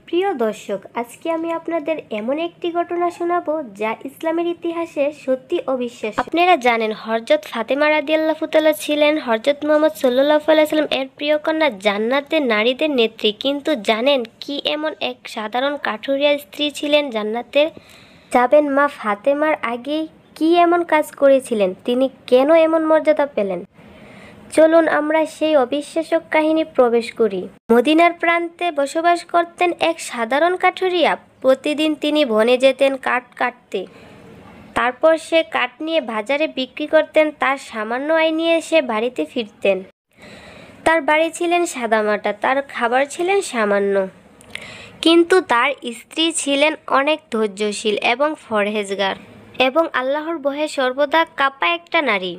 প্রিয় দর্শক, আজকে আমি আপনাদের এমন একটি ঘটনা শোনাবো যা ইসলামের ইতিহাসে সত্যি অবিশ্বাস্য। আপনারা জানেন হযরত ফাতেমা রাদিয়াল্লাহু তাআলা ছিলেন হযরত মুহাম্মদ সাল্লাল্লাহু আলাইহি সাল্লাম এর প্রিয় কন্যা, জান্নাতের নারীদের নেত্রী। কিন্তু জানেন কি এমন এক সাধারণ কাঠুরিয়া স্ত্রী ছিলেন জান্নাতের যাবেন মা ফাতেমার আগেই কি এমন কাজ করেছিলেন, তিনি কেন এমন মর্যাদা পেলেন? চলুন আমরা সেই অবিশ্বাস্য কাহিনী প্রবেশ করি। মদিনার প্রান্তে বসবাস করতেন এক সাধারণ কাঠুরিয়া। প্রতিদিন তিনি বনে যেতেন কাঠ কাটতে। তারপর সে কাঠ নিয়ে বাজারে বিক্রি করতেন। তার সামান্য আয় নিয়ে সে বাড়িতে ফিরতেন। তার বাড়ি ছিলেন সাদামাটা, তার খাবার ছিলেন সামান্য। কিন্তু তার স্ত্রী ছিলেন অনেক ধৈর্যশীল এবং পরহেজগার এবং আল্লাহর ভয়ে সর্বদা কাঁপা একটা নারী।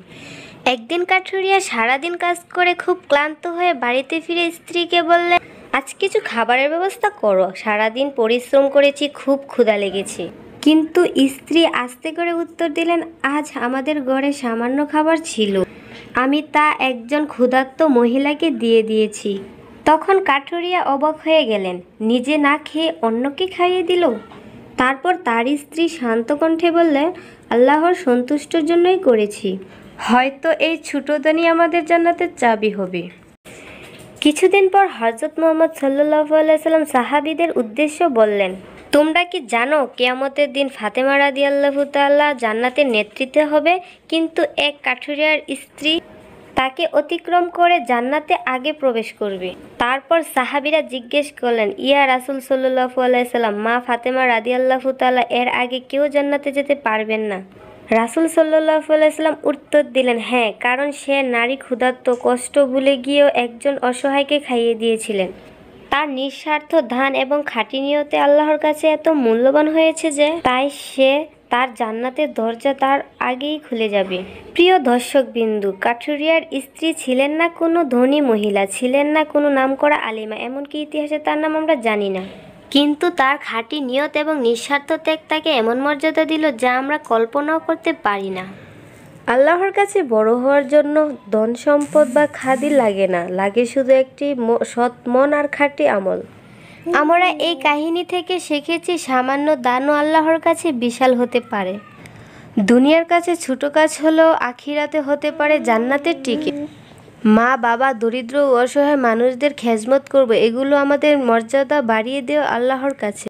একদিন কাঠুরিয়া সারাদিন কাজ করে খুব ক্লান্ত হয়ে বাড়িতে ফিরে স্ত্রীকে বললেন, আজ কিছু খাবারের ব্যবস্থা করো, সারাদিন পরিশ্রম করেছি, খুব ক্ষুধা লেগেছে। কিন্তু স্ত্রী আস্তে করে উত্তর দিলেন, আজ আমাদের ঘরে সামান্য খাবার ছিল, আমি তা একজন ক্ষুধার্ত মহিলাকে দিয়ে দিয়েছি। তখন কাঠুরিয়া অবাক হয়ে গেলেন, নিজে না খেয়ে অন্যকে খাইয়ে দিল। তারপর তার স্ত্রী শান্ত কণ্ঠে বললেন, আল্লাহর সন্তুষ্টির জন্যই করেছি, হয়তো এই ছোট দানই আমাদের জান্নাতের চাবি হবে। কিছুদিন পর হযরত মুহাম্মদ সাল্লাল্লাহু আলাইহি সাল্লাম সাহাবীদের উদ্দেশ্য বললেন, তোমরা কি জানো কিয়ামতের দিন ফাতেমা রাদিয়াল্লাহু তাআলা জান্নাতের নেতৃত্বে হবে, কিন্তু এক কাঠুরিয়ার স্ত্রী তাকে অতিক্রম করে জান্নাতে আগে প্রবেশ করবে। তারপর সাহাবীরা জিজ্ঞেস করলেন, ইয়া রাসূল সাল্লাল্লাহু আলাইহি সাল্লাম, মা ফাতেমা রাদিয়াল্লাহু তাআলা এর আগে কেউ জান্নাতে যেতে পারবেন না? রাসূল সাল্লাল্লাহু আলাইহি সাল্লাম উত্তর দিলেন, হ্যাঁ, কারণ সে নারী ক্ষুধার্ত, কষ্ট ভুলে গিয়েও একজন অসহায়কে খাইয়ে দিয়েছিলেন। তার নিঃস্বার্থ দান এবং খাঁটি নিয়তে আল্লাহর কাছে এত মূল্যবান হয়েছে যে তাই সে তার জান্নাতের দরজা তার আগেই খুলে যাবে। প্রিয় দর্শকবিন্দু, কাঠুরিয়ার স্ত্রী ছিলেন না কোনো ধনী মহিলা, ছিলেন না কোনো নামকরা আলিমা, এমনকি ইতিহাসে তার নাম আমরা জানি না। কিন্তু তার খাঁটি নিয়ত এবং নিঃস্বার্থ ত্যাগ তাকে এমন মর্যাদা দিল যা আমরা কল্পনাও করতে পারি না। আল্লাহর কাছে বড় হওয়ার জন্য ধন সম্পদ বা খাদি লাগে না, লাগে শুধু একটি সৎ মন আর খাঁটি আমল। আমরা এই কাহিনী থেকে শিখেছি সামান্য দানও আল্লাহর কাছে বিশাল হতে পারে। দুনিয়ার কাছে ছোট কাজ হলেও আখিরাতে হতে পারে জান্নাতের টিকিট। মা বাবা, দরিদ্র ও অসহায় মানুষদের খেজমত করব, এগুলো আমাদের মর্যাদা বাড়িয়ে দেয় আল্লাহর কাছে।